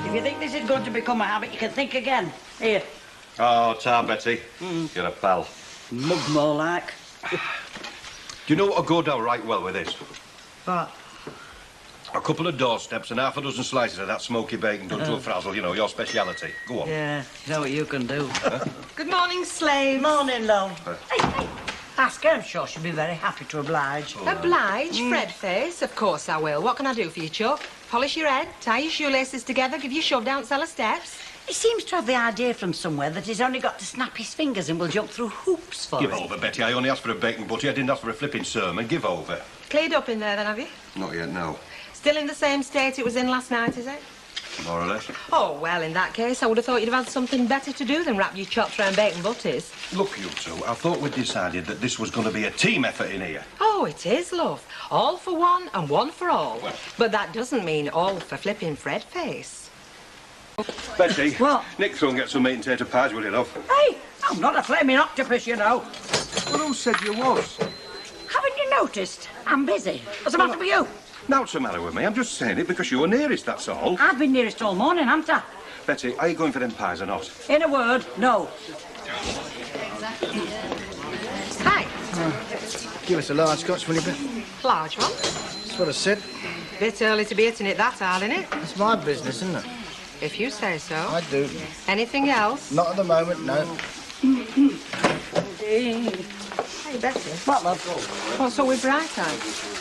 If you think this is going to become a habit, you can think again. Here. Oh, ta, Betty. You're a pal. Mug more like. Do you know what'll go down right well with this? What? A couple of doorsteps and half a dozen slices of that smoky bacon done to a frazzle, you know, your speciality. Go on. Yeah, you know what you can do. Huh? Good morning, slaves. Morning, love. Hey. Ask her, I'm sure she'll be very happy to oblige. Oblige? Fred face? Of course I will. What can I do for you, Chuck? Polish your head, tie your shoelaces together, give you a shove down cellar steps? He seems to have the idea from somewhere that he's only got to snap his fingers and will jump through hoops for Give it. over, Betty. I only asked for a bacon butty. I didn't ask for a flipping sermon. Give over. Cleared up in there then, have you? Not yet, no. Still in the same state it was in last night, is it? More or less. Oh, well, in that case, I would have thought you'd have had something better to do than wrap your chops round bacon butties. Look, you two, I thought we'd decided that this was going to be a team effort in here. Oh, it is, love. All for one and one for all. Well. But that doesn't mean all for flipping Fred face. Betty. What? Nick, throw and get some meat and tater pies, will you, love? Hey, I'm not a flaming octopus, you know. Well, who said you was? Haven't you noticed? I'm busy. What's the matter with you? Now, what's the matter with me? I'm just saying it because you were nearest, that's all. I've been nearest all morning, haven't I? Betty, are you going for them pies or not? In a word, no. Hi. Give us a large scotch, will you, Beth? Large one. That's what I said. Bit early to be hitting it that hard, innit? It's my business, isn't it? If you say so. I do. Anything else? Not at the moment, no. Hey, Betty. What, love? What's so with bright eyes?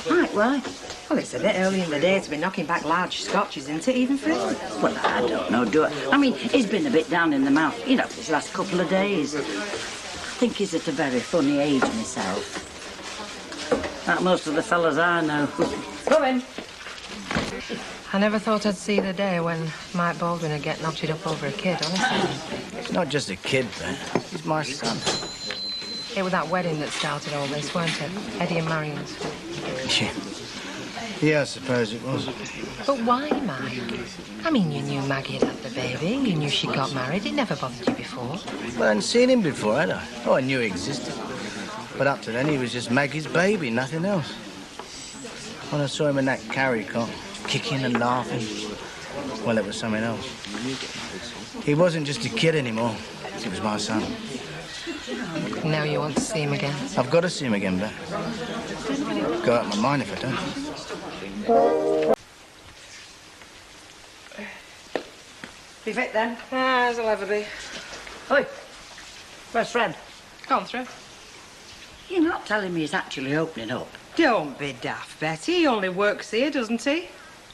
Right, why? Well, it's a bit early in the day to be knocking back large scotches, isn't it, even for him? Well, I don't know, do I? I mean, he's been a bit down in the mouth, you know, these last couple of days. I think he's at a very funny age myself. Like most of the fellas I know. Come in. I never thought I'd see the day when Mike Baldwin would get knotted up over a kid, honestly. It's not just a kid, Beth. He's my son. It was that wedding that started all this, weren't it? Eddie and Marion's. Yeah, I suppose it was. But why, Mike? I mean, you knew Maggie had had the baby. You knew she got married. It never bothered you before. Well, I hadn't seen him before, had I? Oh, I knew he existed. But up to then, he was just Maggie's baby, nothing else. When I saw him in that carry cot, kicking and laughing, well, it was something else. He wasn't just a kid anymore. He was my son. Now you want to see him again? I've got to see him again, Beth. Go out of my mind if I don't. Be fit then? As I'll ever be. Oi, where's Fred? Gone through. You're not telling me he's actually opening up? Don't be daft, Betty. He only works here, doesn't he?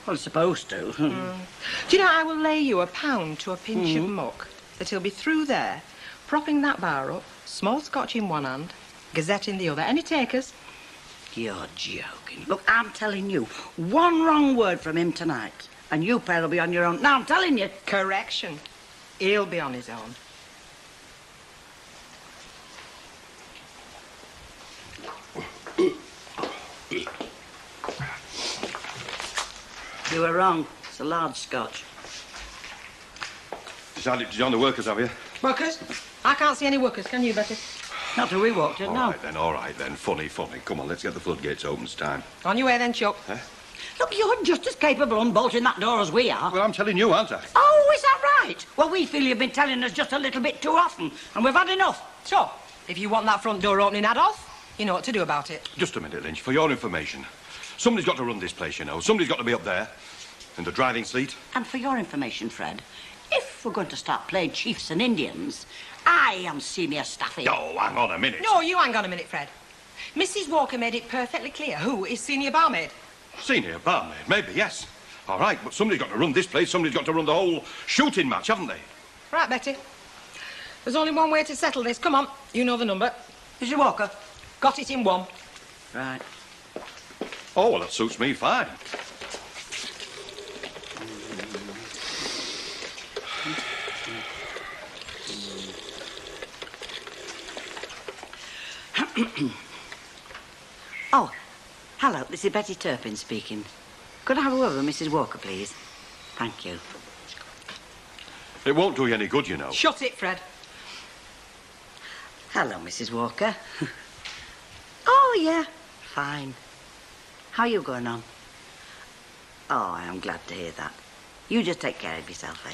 Well, he's supposed to. Do you know, I will lay you £1 to a pinch of muck that he'll be through there, propping that bar up, small scotch in one hand, Gazette in the other. Any takers? You're joking. Look, I'm telling you, one wrong word from him tonight, and you pair will be on your own. Now, I'm telling you. Correction. He'll be on his own. You were wrong. It's a large scotch. Decided to join the workers, have you? Workers? I can't see any workers, can you, Betty? Not till we walked in, no. All right then. Funny. Come on, let's get the floodgates open. It's time. On your way then, Chuck. Huh? Look, you're just as capable of unbolting that door as we are. Well, I'm telling you, aren't I? Oh, is that right? Well, we feel you've been telling us just a little bit too often, and we've had enough. So, if you want that front door opening, Adolf, you know what to do about it. Just a minute, Lynch. For your information, somebody's got to run this place, you know. Somebody's got to be up there in the driving seat. And for your information, Fred, if we're going to start playing chiefs and Indians, I am senior staffy. Oh, hang on a minute. No, you hang on a minute, Fred. Mrs. Walker made it perfectly clear who is senior barmaid. Senior barmaid, maybe, yes. All right, but somebody's got to run this place. Somebody's got to run the whole shooting match, haven't they? Right, Betty. There's only one way to settle this. Come on, you know the number. Mrs. Walker? Got it in one. Right. Oh, well, that suits me fine. Oh, hello, this is Betty Turpin speaking. Could I have a word with Mrs. Walker, please? Thank you. It won't do you any good, you know. Shut it, Fred. Hello, Mrs. Walker. Oh, yeah, fine. How are you going on? Oh, I am glad to hear that. You just take care of yourself,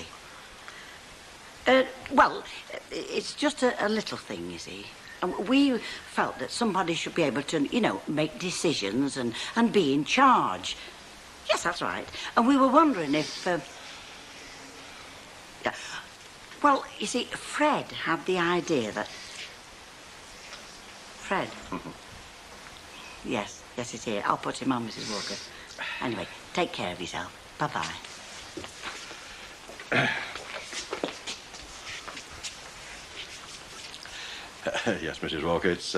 eh? Well, it's just a little thing, you see. We felt that somebody should be able to, you know, make decisions and be in charge. Yes, that's right. And we were wondering if... well, you see, Fred had the idea that... Fred? Yes, he's here. I'll put him on, Mrs. Walker. Anyway, take care of yourself. Bye-bye. Yes, Mrs. Walker, it's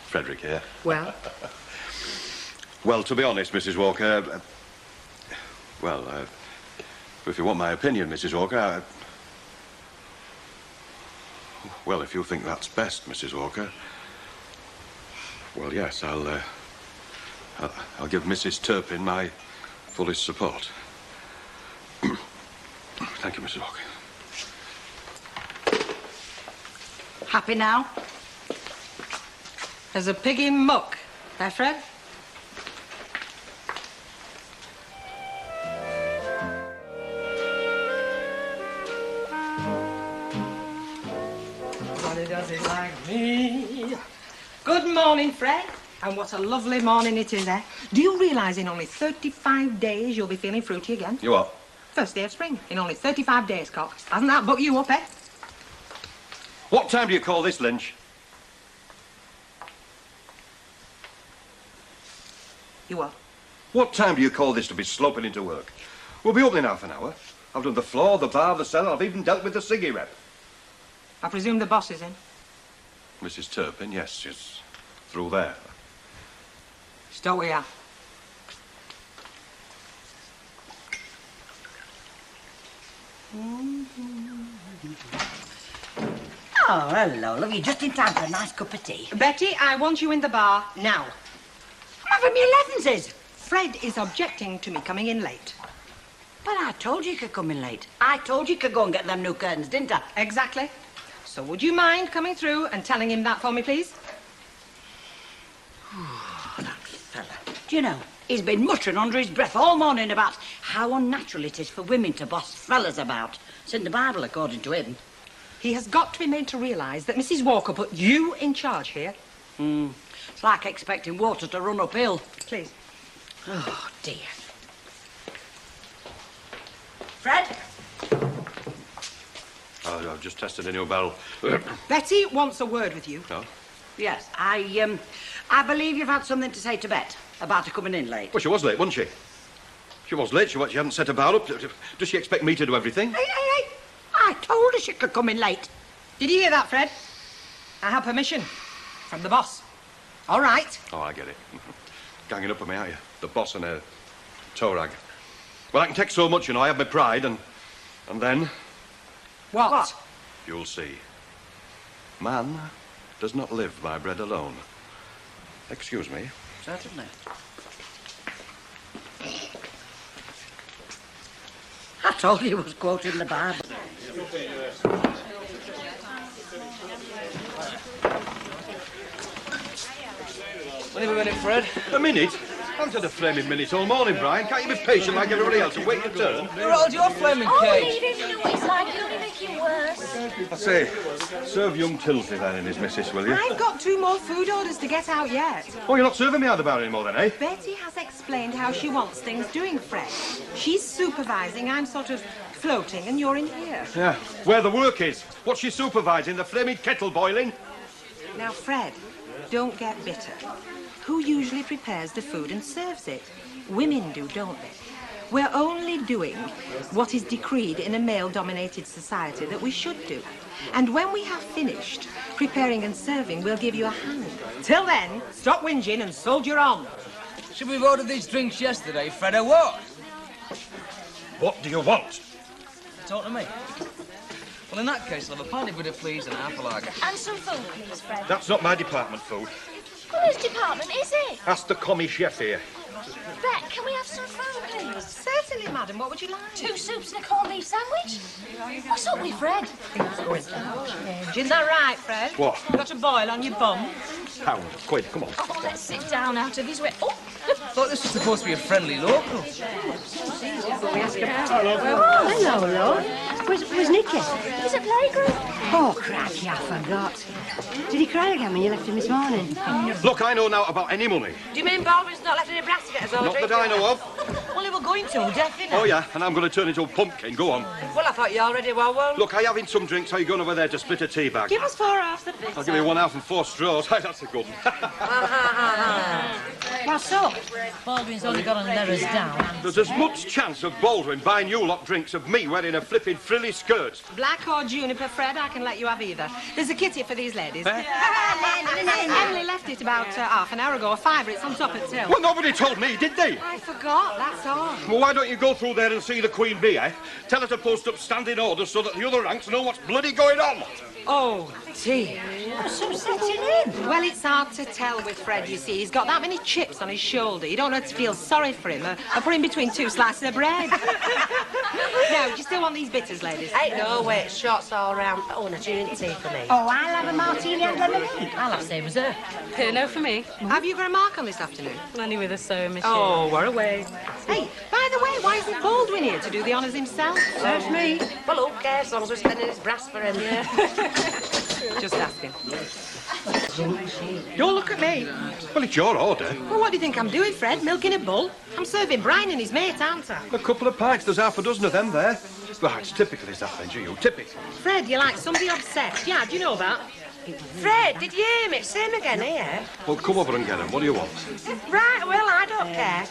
Frederick here. Well? Well, to be honest, Mrs. Walker, if you want my opinion, Mrs. Walker, well, if you think that's best, Mrs. Walker, well, yes, I'll give Mrs. Turpin my fullest support. Thank you, Mrs. Walker. Happy now? There's a pig in muck, eh, Fred? Nobody does it like me. Good morning, Fred. And what a lovely morning it is, eh? Do you realise in only 35 days you'll be feeling fruity again? You what? First day of spring, in only 35 days, Cock. Hasn't that bucked you up, eh? What time do you call this, Lynch? You what? What time do you call this to be sloping into work? We'll be open in half an hour. I've done the floor, the bar, the cellar. I've even dealt with the ciggy rep. I presume the boss is in. Mrs. Turpin, yes, she's through there. Stop where you are. Oh, hello, love. You're just in time for a nice cup of tea. Betty, I want you in the bar now. I'm having me 11s. Fred is objecting to me coming in late. But I told you could come in late. I told you could go and get them new curtains, didn't I? Exactly. So would you mind coming through and telling him that for me, please? That fella. Do you know, he's been muttering under his breath all morning about how unnatural it is for women to boss fellas about. It's in the Bible, according to him. He has got to be made to realise that Mrs. Walker put you in charge here. It's like expecting water to run uphill. Please. Oh, dear. Fred? Oh, I've just tested a new barrel. Betty wants a word with you. No? Yes, I believe you've had something to say to Bet about her coming in late. Well, she was late, wasn't she? She was late. She hadn't set her bar up. Does she expect me to do everything? Hey! I told her she could come in late. Did you hear that, Fred? I have permission from the boss. All right. Oh, I get it. Ganging up on me, aren't you? The boss and a toe rag. Well, I can take so much, you know. I have my pride, and then... What? You'll see. Man does not live by bread alone. Excuse me. Certainly. I told you he was quoting the Bible. When have we been in, Fred? A minute? I haven't had a flaming minute all morning, Brian. Can't you be patient like everybody else and wait your turn? Who rolled your flaming Oh, cage? leave him know what it's like. It'll only make it worse. I say, serve young Tilsley then and his missus, will you? I've got 2 more food orders to get out yet. Oh, you're not serving me out of the bar anymore then, eh? Betty has explained how she wants things doing, Fred. She's supervising, I'm sort of floating, and you're in here. Yeah. Where the work is. What's she supervising? The flaming kettle boiling? Now, Fred, don't get bitter. Who usually prepares the food and serves it? Women do, don't they? We're only doing what is decreed in a male-dominated society that we should do. And when we have finished preparing and serving, we'll give you a hand. Till then, stop whinging and soldier on. Should we have ordered these drinks yesterday, Fred, or what? What do you want? Talk to me. Well, in that case, I'll have a pint of bitter, please, and a apple lager. And some food, please, Fred. That's not my department, food. Well, whose department is it? Ask the commie chef here. Bet, can we have some food, please? Certainly, madam. What would you like? 2 soups and a corned beef sandwich. What's up with Fred? Isn't that right, Fred? What? Got a boil on your bum? Pound, quid, come on. Oh, let's sit down out of his way. Oh, thought this was supposed to be a friendly local. Oh, hello, love. Where's Nicky? He's at playgroup. Oh, cracky, I forgot. Did he cry again when you left him this morning? Look, I know now about any money. Do you mean Baldwin's not left any brass to get us all Not that I know of. Well, he were going to, definitely. Oh, yeah, and I'm going to turn into a pumpkin. Go on. Well, I thought you already were one. Look, I having some drinks. How you going over there to split a tea bag? Give us 4 halves a bit. I'll give you 1 half and 4 straws. That's a good one. What's up? Baldwin's only got to let us down. There's as much chance of Baldwin buying you lot drinks of me wearing a flipping frilly skirt. Black or juniper, Fred, I can let you have either. There's a kitty for these ladies. Eh? Emily left it about half an hour ago, a fiver. It's on top of the till. Well, nobody told me, did they? I forgot, that's all. Well, why don't you go through there and see the Queen Bee, eh? Tell her to post up standing orders so that the other ranks know what's bloody going on. Oh, dear. So setting in. Well, it's hard to tell with Fred, you see. He's got that many chips on his shoulder. You don't know to feel sorry for him or put him between 2 slices of bread. Now, do you still want these bitters, ladies? Ain't no way, it's shots all round. Oh, and a gin and tea for me. Oh, I'll have a martini and lemonade. I'll have same as her. No for me. Have you got a mark on this afternoon? Only with a sewing machine. Oh, we're away. Hey, by the way, why isn't Baldwin here to do the honours himself? Serves me. Well, who cares, as long as we're spending his brass for him. Yeah. Just asking. Don't look at me. Well, it's your order. Well, what do you think I'm doing, Fred? Milking a bull? I'm serving Brian and his mate, aren't I? A couple of pints. There's half a dozen of them there. Well, it's typical, is that, Benji? You typical. Fred, you're like somebody obsessed. Yeah, do you know that? Fred, did you hear me? Same again here. Well, come over and get them. What do you want? Right, well, I don't care.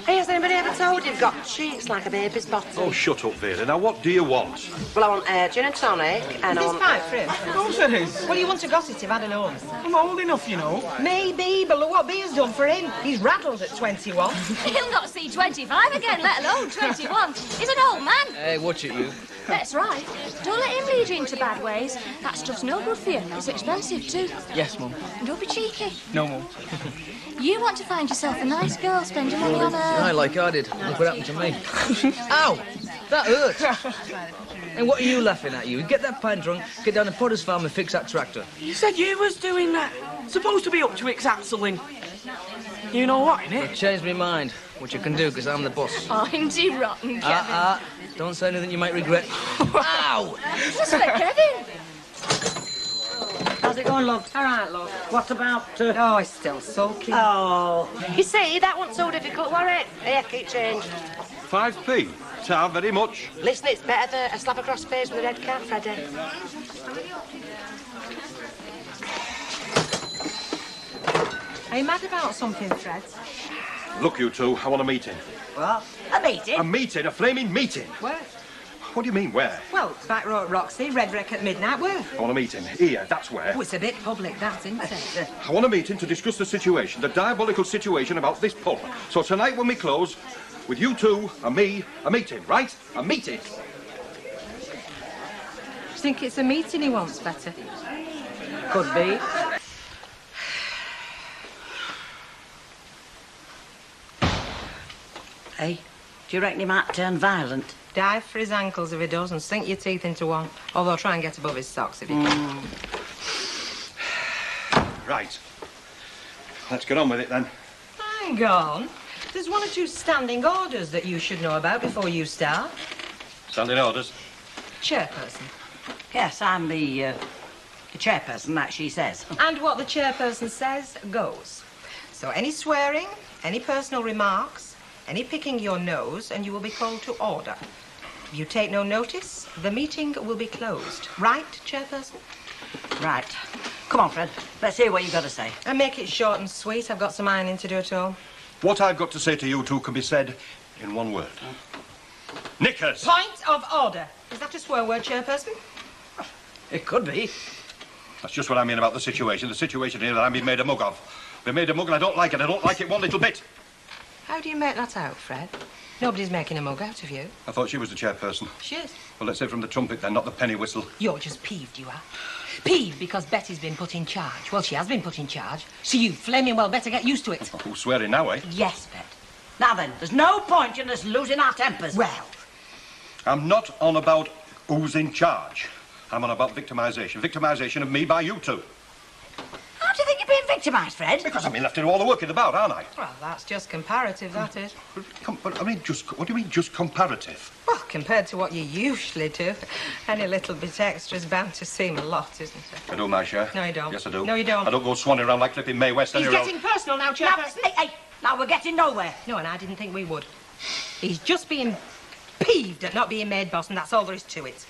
Hey, has anybody ever told you you've got cheeks like a baby's bottom? Oh, shut up, Vera. Now, what do you want? Well, I want gin and tonic, and Is I this want... pipe for him? Of course it is. Well, you want to gossip, I don't know. I'm old enough, you know. Maybe, but look what Beer's done for him. He's rattled at 21. He'll not see 25 again, let alone 21. He's an old man. Hey, watch it, you. That's right. Don't let him lead you into bad ways. That stuff's no good for you. It's expensive too. Yes, Mum. And don't be cheeky. No, Mum. You want to find yourself a nice girl, spend your money on her. Like I did. Look what happened to me. Ow! That hurt. And what are you laughing at, you? Get that pint drunk, get down to Potter's Farm and fix that tractor. You said you was doing that. Supposed to be up to axling. You know what, innit? I've changed my mind, which I can do, because I'm the boss. Oh, ain't he rotten, Kevin? Don't say anything you might regret. Ow! Just like Kevin. How's it going, love? All right, love. What about... Oh, he's still sulky. Oh, You see, that wasn't so difficult, were it? Here, keep change. 5p? Ta, very much. Listen, it's better than a slap across the face with a red card, Freddie. Are you mad about something, Fred? Look, you two, I want a meeting. what? A meeting? A meeting? A flaming meeting? Where? What do you mean, where? Well, back row at Roxy, Red Wreck at midnight, where? I want a meeting. Here, that's where. Oh, it's a bit public, that, isn't it? I want a meeting to discuss the situation, the diabolical situation about this pub. So tonight when we close, with you two and me, a meeting, right? A meeting. Do you think it's a meeting he wants, better? Could be. Hey, do you reckon he might turn violent? Dive for his ankles if he does and sink your teeth into one. Although try and get above his socks if you can. Right. Let's get on with it then. Hang on. There's 1 or 2 standing orders that you should know about before you start. Standing orders. Chairperson. Yes, I'm the chairperson, that she says. And what the chairperson says goes. So any swearing, any personal remarks, any picking your nose, and you will be called to order. If you take no notice, the meeting will be closed. Right, chairperson? Right. Come on, Fred. Let's hear what you've got to say. And make it short and sweet. I've got some ironing to do at home. What I've got to say to you two can be said in one word. Knickers! Point of order. Is that a swear word, chairperson? It could be. That's just what I mean about the situation. The situation here that I'm being made a mug of. Been made a mug and I don't like it. I don't like it one little bit. How do you make that out, Fred? Nobody's making a mug out of you. I thought she was the chairperson. She is. Well, let's say from the trumpet then, not the penny whistle. You're just peeved, you are. Peeved because Betty's been put in charge. Well, she has been put in charge, so you flaming well better get used to it. Oh, who's swearing now, eh? Yes, Bet. Now then, there's no point in us losing our tempers. Well, I'm not on about who's in charge. I'm on about victimisation. Victimisation of me by you two. How do you think you're being victimised, Fred? Because I'm left to do all the work in the bout, aren't I? Well, that's just comparative, that is. But I mean, what do you mean, just comparative? Well, compared to what you usually do, any little bit extra is bound to seem a lot, isn't it? I do my share. No, you don't. Yes, I do. No, you don't. I don't go swanning around like flipping May West He's any road. getting personal now, Now, Chairperson. hey, now we're getting nowhere. No, and I didn't think we would. He's just being peeved at not being made boss, and that's all there is to it.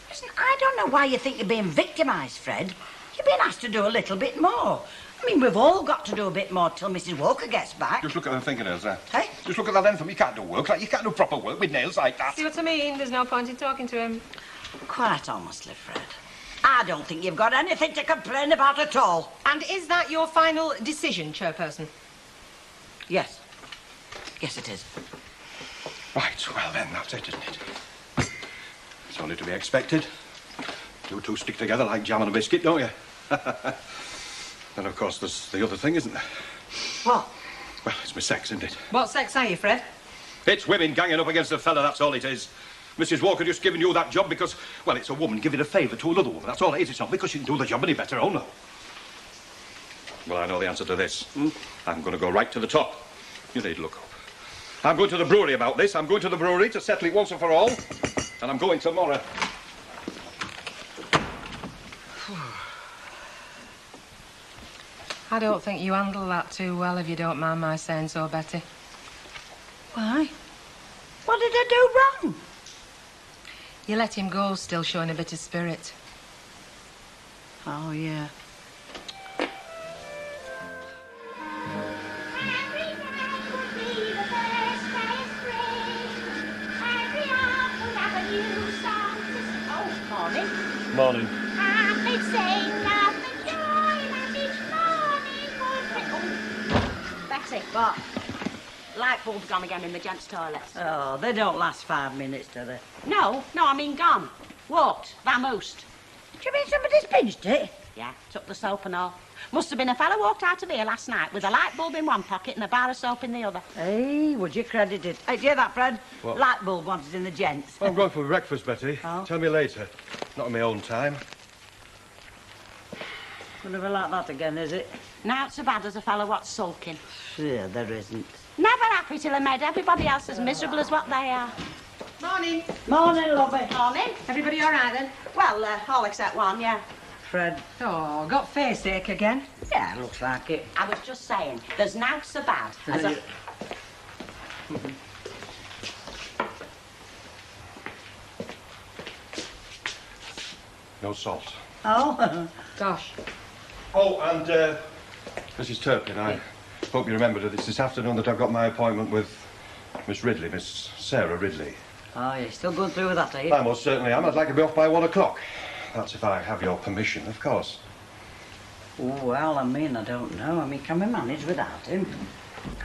Listen, I don't know why you think you're being victimised, Fred. You're being asked to do a little bit more. I mean, we've all got to do a bit more till Mrs. Walker gets back. Just look at them fingernails there. Hey? Just look at that length. You can't do work like you can't do proper work with nails like that. See what I mean? There's no point in talking to him. Quite honestly, Fred, I don't think you've got anything to complain about at all. And is that your final decision, Chairperson? Yes. Yes, it is. Right, well then, that's it, isn't it? It's only to be expected. You two stick together like jam and a biscuit, don't you? And of course, there's the other thing, isn't there? What? Well, it's my sex, isn't it? What sex are you, Fred? It's women ganging up against a fella, that's all it is. Mrs. Walker just giving you that job because, well, it's a woman giving a favour to another woman. That's all it is. It's not because she can do the job any better, oh no. Well, I know the answer to this. I'm going to go right to the top. You need look up. I'm going to the brewery about this. I'm going to the brewery to settle it once and for all. And I'm going tomorrow. I don't think you handle that too well, if you don't mind my saying so, Betty. Why? What did I do wrong? You let him go, still showing a bit of spirit. Oh, yeah. Morning. Betty, what? Light bulb's gone again in the gents' toilets. Oh, they don't last 5 minutes, do they? No, I mean gone. Walked, vamoosed. Do you mean somebody's pinched it? Yeah, took the soap and all. Must have been a fella walked out of here last night with a light bulb in one pocket and a bar of soap in the other. Hey, would you credit it? Hey, do you hear that, Fred? What? Light bulb wanted in the gents. Well, I'm going for breakfast, Betty. Oh. Tell me later. Not on my own time. Never like that again, is it? Not so bad as a fella what's sulking. Yeah, there isn't. Never happy till they made everybody else as miserable as what they are. Morning. Morning, lovey. Morning. Everybody all right, then? Well, all except one, yeah. Fred. Oh, got face ache again? Yeah, looks like it. I was just saying, there's now so bad as a... No salt. Oh, Gosh. Oh, and, Mrs. Turpin, I hope you remember that it's this afternoon that I've got my appointment with Miss Ridley, Miss Sarah Ridley. oh, you're still going through with that, are you? I most certainly am. I'd like to be off by 1 o'clock. That's if I have your permission, of course. Oh, well, I mean, I don't know. I mean, can we manage without him?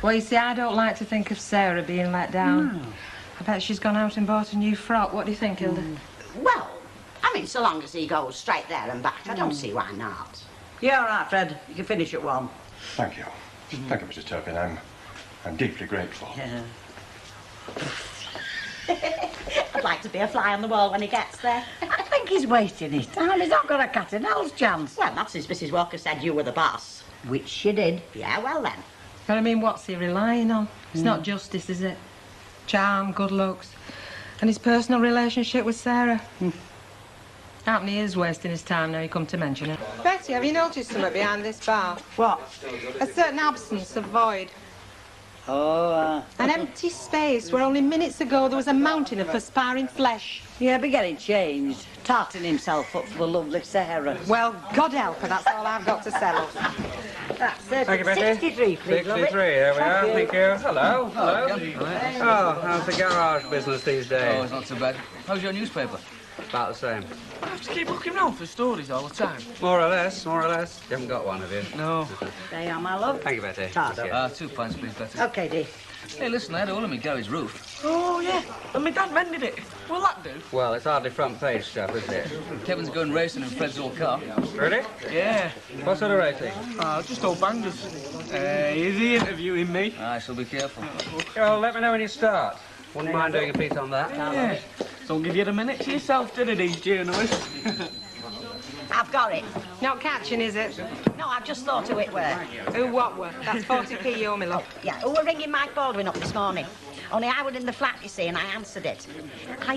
Well, you see, I don't like to think of Sarah being let down. No. I bet she's gone out and bought a new frock. What do you think, Hilda? Well, I mean, so long as he goes straight there and back, I don't see why not. Yeah, all right, Fred. You can finish at 1. Thank you. Thank you, Mrs. Turpin. I'm deeply grateful. Yeah. I'd like to be a fly on the wall when he gets there. I think he's wasting his time. He's not got a cat and hell's chance. Well, not since Mrs. Walker said you were the boss. Which she did. Yeah, well then. But I mean, what's he relying on? It's not justice, is it? Charm, good looks, and his personal relationship with Sarah. Happen he is wasting his time now you come to mention it. Betty, have you noticed something behind this bar? What? A certain absence of void. Oh, An empty space where only minutes ago there was a mountain of perspiring flesh. yeah, but getting changed. Tarting himself up for the lovely Sarah. Well, God help her, that's all I've got to settle. That's it. Thank you, Betty. 63, please, 63, there we are. Thank you. Hello. Hello. Oh, how's the garage business these days? Oh, it's not so bad. How's your newspaper? About the same. I have to keep looking round for stories all the time. More or less, more or less. You haven't got one, have you? No. There you are, my love. Thank you, Betty. Tart up. 2 pints, please, Betty. OK, dear. Hey, listen, I had a hole in my garage roof. Oh, yeah. And my dad mended it. Will that do? Well, it's hardly front page stuff, is it? Kevin's going racing in Fred's old car. Really? Yeah. What sort of racing? Just old bangers. Is he interviewing me? I shall be careful. Well, let me know when you start. Wouldn't mind doing a piece on that. Yeah. Don't give you the minute to yourself, did it, these journalists? I've got it. Not catching, is it? No, I've just thought who it were. Who what were? That's 40p, you, me love. Yeah, who were ringing Mike Baldwin up this morning? Only I was in the flat, you see, and I answered it. I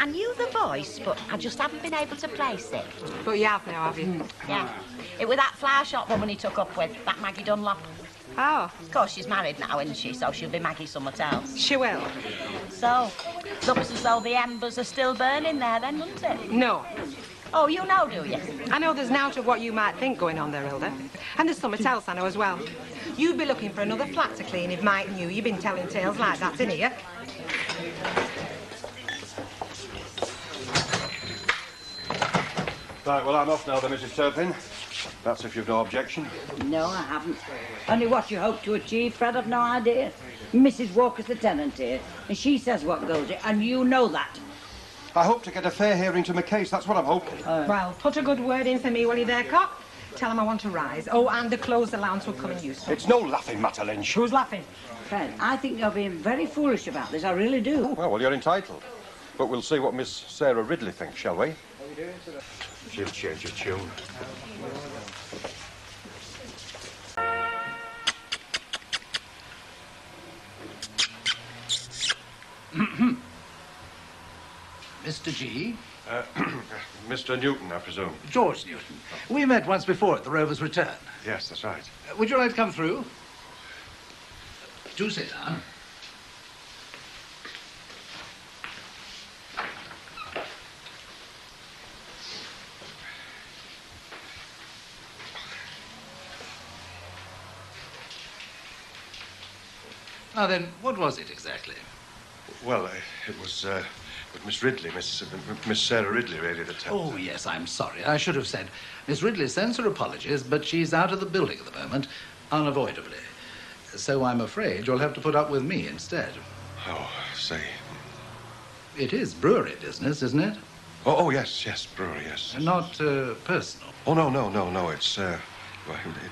knew the voice, but I just haven't been able to place it. But you have now, have you? Yeah. It was that flower shop woman he took up with, that Maggie Dunlop. Oh. Of course, she's married now, isn't she? So she'll be Maggie somewhere else. She will. So, looks as though the embers are still burning there then, doesn't it? No. Oh, you know, do you? I know there's nought of what you might think going on there, Hilda. And there's something else I know as well. You'd be looking for another flat to clean if Mike knew you've been telling tales like that in here. Right, well, I'm off now then, Mrs. Turpin. That's if you've no objection. No, I haven't. Only what you hope to achieve, Fred, I've no idea. Mrs. Walker's the tenant here, and she says what goes in, and you know that. I hope to get a fair hearing to my case, that's what I'm hoping. Well, put a good word in for me while you're there, Cock. Tell him I want to rise. Oh, and the clothes allowance will come in useful. It's no laughing matter, Lynch. Who's laughing? Fred, I think you're being very foolish about this, I really do. Well, you're entitled. But we'll see what Miss Sarah Ridley thinks, shall we? She'll change her tune. Mr. G? Mr. Newton, I presume. George Newton. We met once before at the Rovers Return. Yes, that's right. Would you like to come through? Do sit down. Now then, what was it exactly? Well, it was with Miss Ridley, Miss Sarah Ridley, really, that... Oh, yes, I'm sorry. I should have said. Miss Ridley sends her apologies, but she's out of the building at the moment, unavoidably. So I'm afraid you'll have to put up with me instead. Oh, I see. It is brewery business, isn't it? Oh, yes, brewery, yes. Not personal. Oh, no, it's, well,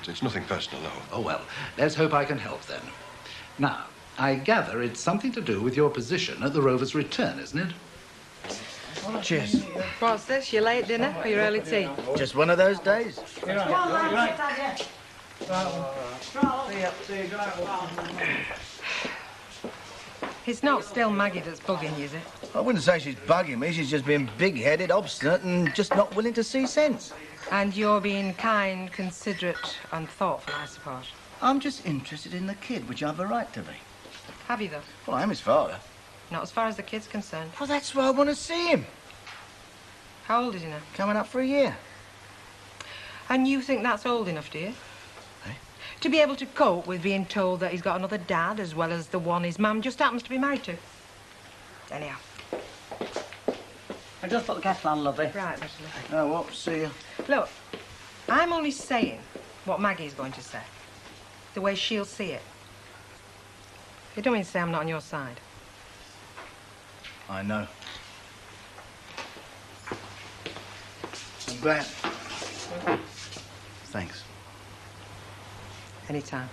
it's nothing personal, no. Oh, well, let's hope I can help then. Now, I gather it's something to do with your position at the Rovers Return, isn't it? Cheers. What's this, your late dinner or your early tea? Just one of those days. It's not still Maggie that's bugging you, is it? I wouldn't say she's bugging me. She's just being big-headed, obstinate, and just not willing to see sense. And you're being kind, considerate, and thoughtful, I suppose. I'm just interested in the kid, which I've a right to be. Have you, though? Well, I am his father. Not as far as the kid's concerned. Well, that's why I want to see him. How old is he now? Coming up for a year. And you think that's old enough, do you? To be able to cope with being told that he's got another dad as well as the one his mum just happens to be married to. Anyhow. I just put the kettle on, lovey. Right, Leslie. Oh, well, see you. Look, I'm only saying what Maggie's going to say. The way she'll see it. You don't mean to say I'm not on your side. I know. I'm glad. Thanks. Anytime.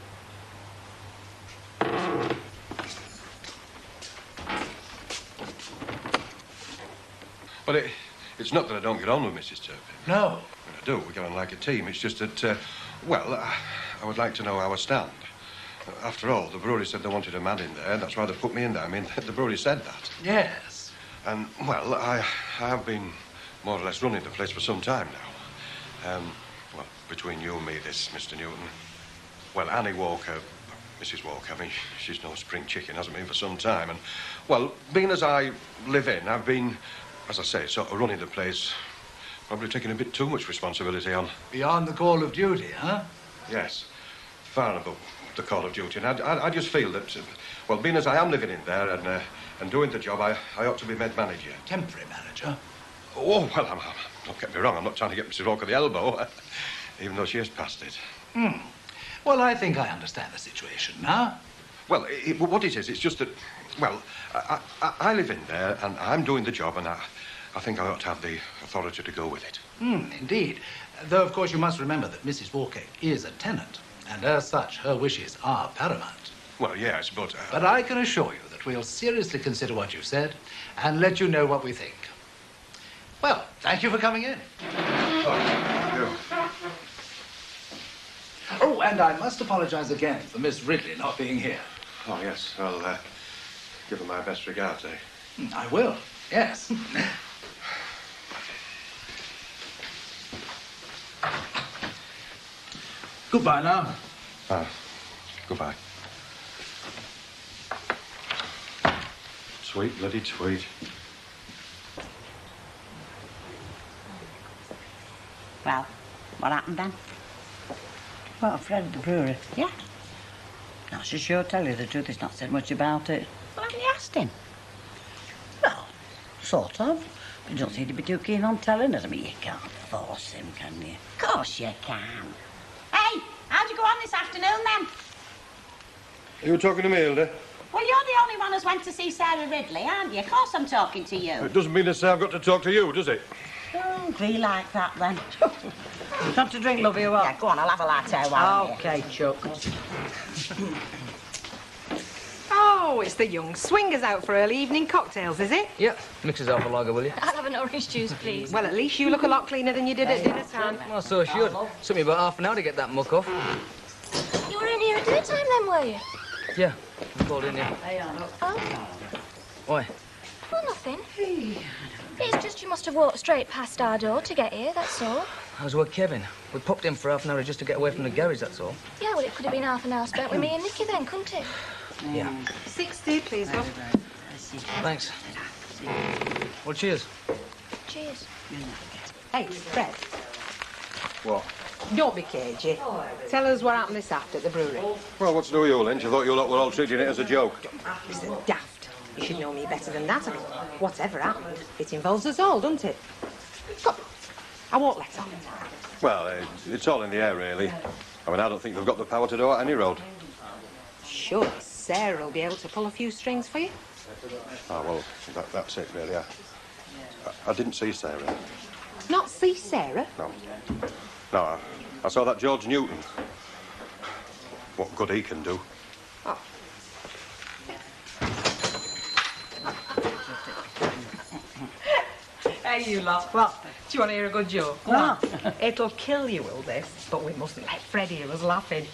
Well, it's not that I don't get on with Mrs. Turpin. No. I do. We get on like a team. It's just that, well, I would like to know how I stand. After all, the brewery said they wanted a man in there, and that's why they put me in there. I mean, the brewery said that. Yes. And, well, I have been more or less running the place for some time now. Well, between you and me, this, Mr. Newton. Well, Annie Walker, Mrs. Walker, I mean, she's no spring chicken, hasn't been for some time. And, well, being as I live in, I've been, as I say, sort of running the place, probably taking a bit too much responsibility on. Beyond the call of duty, huh? Yes, far above the call of duty. And I just feel that, well, being as I am living in there and doing the job, I ought to be made manager. Temporary manager? Oh, well, don't get me wrong, I'm not trying to get Mrs. Walker the elbow, even though she has passed it. Well, I think I understand the situation now. Well, what it is, it's just that, well, I live in there and I'm doing the job and I think I ought to have the authority to go with it. Indeed. Though, of course, you must remember that Mrs. Walker is a tenant, and as such, her wishes are paramount. Well, yes, but... But I can assure you that we'll seriously consider what you've said and let you know what we think. Well, thank you for coming in. Oh. Oh, and I must apologise again for Miss Ridley not being here. Oh, yes. I'll give her my best regards, eh? I will, yes. Goodbye now. Goodbye. Sweet bloody tweet. Well, what happened then? Well, Fred at the brewery. Yeah. I should sure tell you the truth, he's not said much about it. Well, haven't you asked him? Well, sort of. But you don't seem to be too keen on telling us. I mean, you can't force him, can you? Of course you can. Hey, how'd you go on this afternoon then? You were talking to me, Hilda? Well, you're the only one who's went to see Sarah Ridley, aren't you? Of course I'm talking to you. It doesn't mean to say I've got to talk to you, does it? Don't be like that then. Time to drink, love you, what? Yeah, go on, I'll have a latte while I'm here. OK, Chuck. Oh, it's the young swingers out for early evening cocktails, is it? Yep. Mix us half a lager, will you? I'll have an orange juice, please. Well, at least you look a lot cleaner than you did at dinner time. Well, so should. Took me about half an hour to get that muck off. You were in here at dinner time then, were you? Yeah, I called in here. Oh. Why? Well, nothing. It's just you must have walked straight past our door to get here, that's all. I was with Kevin. We popped in for half an hour just to get away from the garage, that's all. Yeah, well, it could have been half an hour spent with me and Nicky then, couldn't it? Yeah. 60, please, love. Thanks. Well, cheers. Cheers. Hey, Fred, What? don't be cagey. Tell us what happened this after at the brewery. Well, what's to do with you, Lynch? I thought you lot were all treating it as a joke. Listen, daft. You should know me better than that. I mean, whatever happened, it involves us all, doesn't it? Come, I won't let on. Well, it's all in the air, really. I mean, I don't think they've got the power to do it any road. Surely Sarah will be able to pull a few strings for you. Oh, well, that's it, really. I didn't see Sarah. Not see Sarah? No, I saw that George Newton. What good he can do. Oh. Hey, you lot. What? Do you want to hear a good joke? No. It'll kill you, will this? But we mustn't let Fred hear us laughing.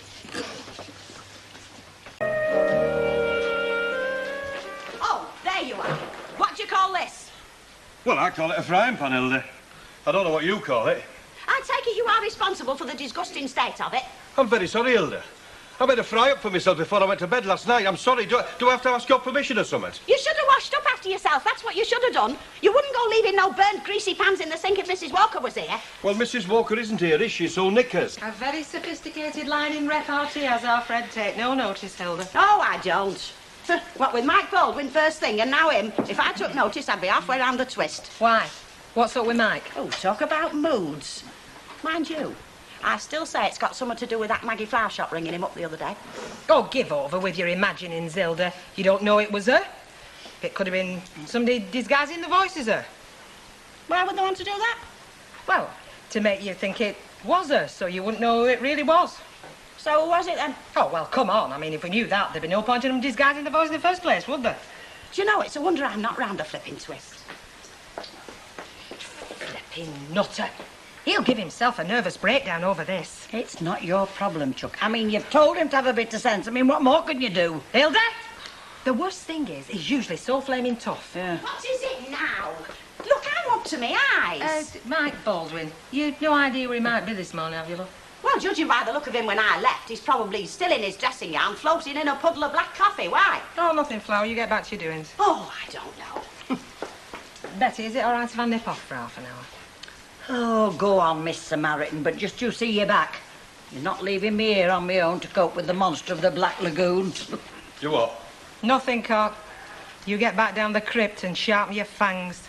Oh, there you are. What do you call this? Well, I call it a frying pan, Hilda. I don't know what you call it. I take it you are responsible for the disgusting state of it. I'm very sorry, Hilda. I made a fry up for myself before I went to bed last night. I'm sorry. Do I have to ask your permission or something? You should have washed up after yourself. That's what you should have done. You wouldn't go leaving no burnt, greasy pans in the sink if Mrs. Walker was here. Well, Mrs. Walker isn't here, is she? So knickers. A very sophisticated line in repartee, has our Fred. Take no notice, Hilda. Oh, I don't. What, with Mike Baldwin first thing and now him? If I took notice, I'd be halfway round the twist. Why? What's up with Mike? Oh, talk about moods. Mind you, I still say it's got something to do with that Maggie Flower shop ringing him up the other day. Oh, give over with your imaginings, Hilda. You don't know it was her. It could have been somebody disguising the voice as her. Why would they want to do that? Well, to make you think it was her, so you wouldn't know who it really was. So who was it then? Oh, well, come on. I mean, if we knew that, there'd be no point in them disguising the voice in the first place, would there? Do you know, it's a wonder I'm not round a flipping twist. Flipping nutter. He'll give himself a nervous breakdown over this. It's not your problem, Chuck. I mean, you've told him to have a bit of sense. I mean, what more can you do? Hilda? The worst thing is, he's usually so flaming tough. Yeah. What is it now? Look, I'm up to my eyes. Mike Baldwin, you've no idea where he might be this morning, have you, love? Well, judging by the look of him when I left, he's probably still in his dressing gown, floating in a puddle of black coffee. Why? Oh, nothing, Flower. You get back to your doings. Oh, I don't know. Betty, is it all right if I nip off for half an hour? Oh, go on, Miss Samaritan, but just you see you back. You're not leaving me here on my own to cope with the monster of the Black Lagoon. Do what? Nothing, Cock. You get back down the crypt and sharpen your fangs.